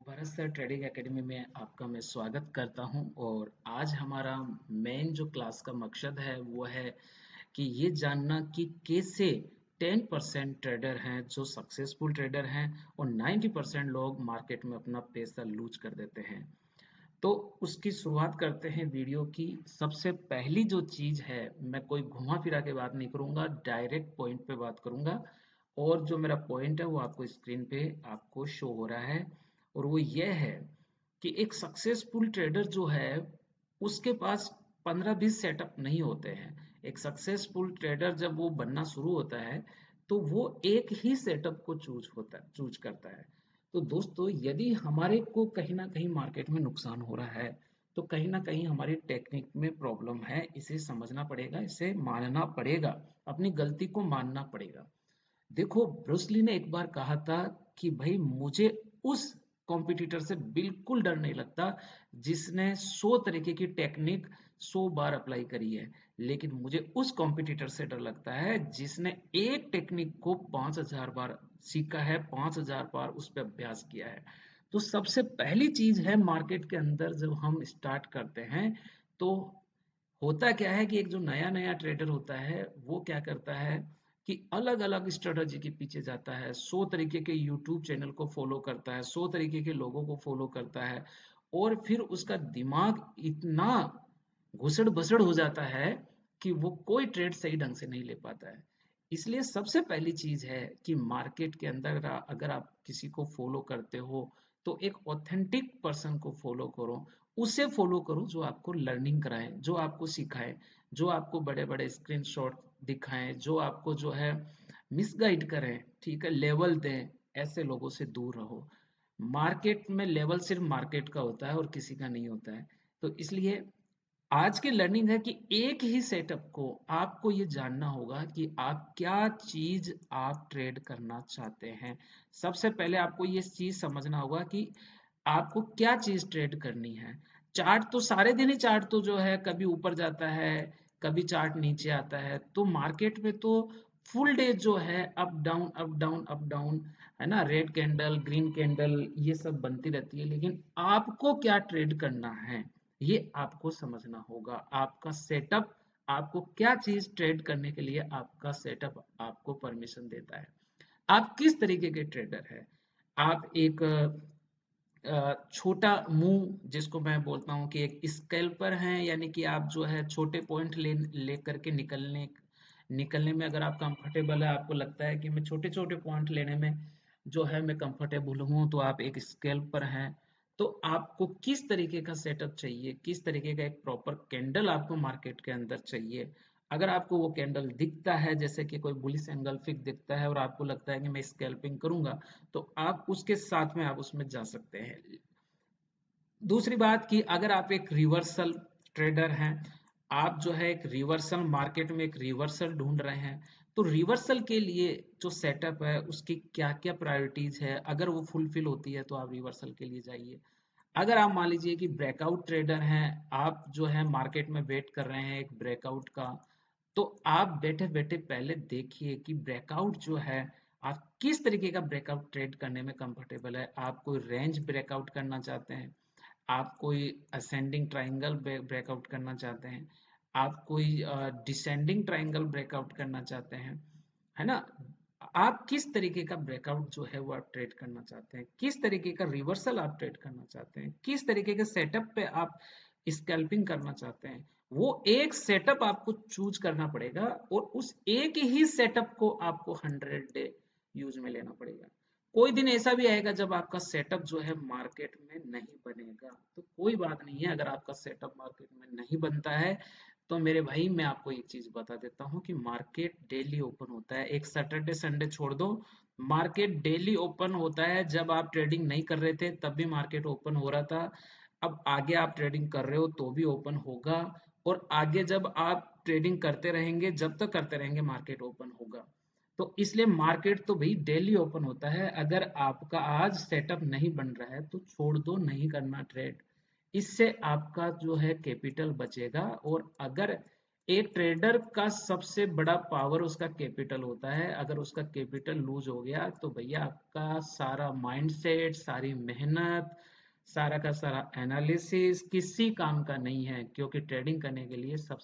Bharat sir trading academy में आपका मैं स्वागत करता हूं। और आज हमारा मेन जो क्लास का मकसद है वो है कि ये जानना कि कैसे 10% ट्रेडर हैं जो सक्सेसफुल ट्रेडर हैं और 90% लोग मार्केट में अपना पैसा लूज कर देते हैं। तो उसकी शुरुआत करते हैं वीडियो की। सबसे पहली जो चीज है, मैं कोई घुमा फिरा के बात नहीं करूंगा, डायरेक्ट पॉइंट पे बात करूंगा। और जो मेरा पॉइंट है वो आपको स्क्रीन पे आपको शो हो रहा है। और वो ये है कि एक सक्सेसफुल ट्रेडर जो है उसके पास 15-20 सेटअप नहीं होते हैं। एक सक्सेसफुल ट्रेडर जब वो बनना शुरू होता है तो वो एक ही सेटअप को चूज करता है। तो दोस्तों, यदि हमारे को कहीं ना कहीं मार्केट में नुकसान हो रहा है तो कहीं ना कहीं हमारी टेक्निक में प्रॉब्लम है। इसे समझना पड़ेगा, इसे मानना पड़ेगा, अपनी गलती को मानना पड़ेगा। देखो, ब्रूस ली ने एक बार कहा था कि भाई मुझे उस कॉम्पिटिटर से बिल्कुल डर नहीं लगता जिसने 100 तरीके की टेक्निक 100 बार अप्लाई करी है, लेकिन मुझे उस कॉम्पिटिटर से डर लगता है जिसने एक टेक्निक को 5000 बार सीखा है, 5000 बार उस पर अभ्यास किया है। तो सबसे पहली चीज है, मार्केट के अंदर जब हम स्टार्ट करते हैं तो होता क्या है कि एक जो नया नया ट्रेडर होता है वो क्या करता है कि अलग अलग स्ट्रेटजी के पीछे जाता है, 100 तरीके के यूट्यूब चैनल को फॉलो करता है, 100 तरीके के लोगों को फॉलो करता है। और फिर उसका दिमाग इतना घुसड़ बसड़ हो जाता है कि वो कोई ट्रेड सही ढंग से नहीं ले पाता है। इसलिए सबसे पहली चीज है कि मार्केट के अंदर अगर आप किसी को फॉलो करते हो तो एक ऑथेंटिक पर्सन को फॉलो करो। उसे फॉलो करो जो आपको लर्निंग कराए, जो आपको सिखाए, जो आपको बड़े बड़े स्क्रीनशॉट दिखाएं, जो आपको जो है मिसगाइड करें, ठीक है, लेवल दें। ऐसे लोगों से दूर रहो। मार्केट में लेवल सिर्फ मार्केट का होता है और किसी का नहीं होता है। तो इसलिए आज की लर्निंग है कि एक ही सेटअप को आपको ये जानना होगा कि आप क्या चीज आप ट्रेड करना चाहते हैं। सबसे पहले आपको ये चीज समझना होगा कि आपको क्या चीज ट्रेड करनी है। चार्ट तो सारे दिन ही, चार्ट तो जो है कभी ऊपर जाता है, कभी चार्ट नीचे आता है। तो मार्केट में तो फुल डे जो है up down up down up down, है ना, रेड कैंडल ग्रीन कैंडल ये सब बनती रहती है। लेकिन आपको क्या ट्रेड करना है ये आपको समझना होगा। आपका सेटअप, आपको क्या चीज ट्रेड करने के लिए आपका सेटअप आपको परमिशन देता है। आप किस तरीके के ट्रेडर है। आप एक छोटा मुंह जिसको मैं बोलता हूँ कि एक स्कैल्पर हैं, यानी कि आप जो है छोटे पॉइंट ले करके निकलने निकलने में अगर आप कंफर्टेबल है, आपको लगता है कि मैं छोटे छोटे पॉइंट लेने में जो है मैं कंफर्टेबल हूँ, तो आप एक स्कैल्पर हैं। तो आपको किस तरीके का सेटअप चाहिए, किस तरीके का एक प्रॉपर कैंडल आपको मार्केट के अंदर चाहिए। अगर आपको वो कैंडल दिखता है, जैसे कि कोई बुलिश एंगल्फिक दिखता है और आपको लगता है कि मैं स्कैल्पिंग करूंगा, तो आप उसके साथ में आप उसमें जा सकते हैं। दूसरी बात कि अगर आप एक रिवर्सल ट्रेडर हैं, आप जो है एक रिवर्सल मार्केट में एक रिवर्सल ढूंढ रहे हैं, तो रिवर्सल के लिए जो सेटअप है उसकी क्या क्या प्रायोरिटीज है, अगर वो फुलफिल होती है तो आप रिवर्सल के लिए जाइए। अगर आप मान लीजिए कि ब्रेकआउट ट्रेडर हैं, आप जो है मार्केट में वेट कर रहे हैं एक ब्रेकआउट का, तो आप बैठे बैठे पहले देखिए कि ब्रेकआउट जो है, आप किस तरीके का ब्रेकआउट ट्रेड करने में कंफर्टेबल है। आप कोई रेंज ब्रेकआउट करना चाहते हैं, आप कोई असेंडिंग ट्राइंगल ब्रेकआउट करना चाहते हैं, आप कोई डिसेंडिंग ट्राइंगल ब्रेकआउट करना चाहते हैं, है ना। आप किस तरीके का ब्रेकआउट जो है वो आप ट्रेड करना चाहते हैं, किस तरीके का रिवर्सल आप ट्रेड करना चाहते हैं, किस तरीके के सेटअप पे आप स्कैल्पिंग करना चाहते हैं, वो एक सेटअप आपको चूज करना पड़ेगा। और उस एक ही सेटअप को आपको 100 डे यूज में लेना पड़ेगा। कोई दिन ऐसा भी आएगा जब आपका सेटअप जो है मार्केट में नहीं बनेगा, तो कोई बात नहीं है। अगर आपका सेटअप मार्केट में नहीं बनता है तो मेरे भाई मैं आपको एक चीज बता देता हूँ कि मार्केट डेली ओपन होता है। एक सैटरडे संडे छोड़ दो, मार्केट डेली ओपन होता है। जब आप ट्रेडिंग नहीं कर रहे थे तब भी मार्केट ओपन हो रहा था, अब आगे आप ट्रेडिंग कर रहे हो तो भी ओपन होगा। और आगे जब आप ट्रेडिंग करते रहेंगे, जब तक करते रहेंगे, मार्केट ओपन होगा। तो इसलिए मार्केट तो भाई डेली ओपन होता है। अगर आपका आज सेटअप नहीं बन रहा है तो छोड़ दो, नहीं करना ट्रेड। इससे आपका जो है कैपिटल बचेगा। और अगर एक ट्रेडर का सबसे बड़ा पावर उसका कैपिटल होता है। अगर उसका कैपिटल लूज हो गया तो भैया आपका सारा माइंडसेट, सारी मेहनत, सारा का सारा एनालिसिस किसी काम का नहीं है, क्योंकि ट्रेडिंग करने के लिए सबसे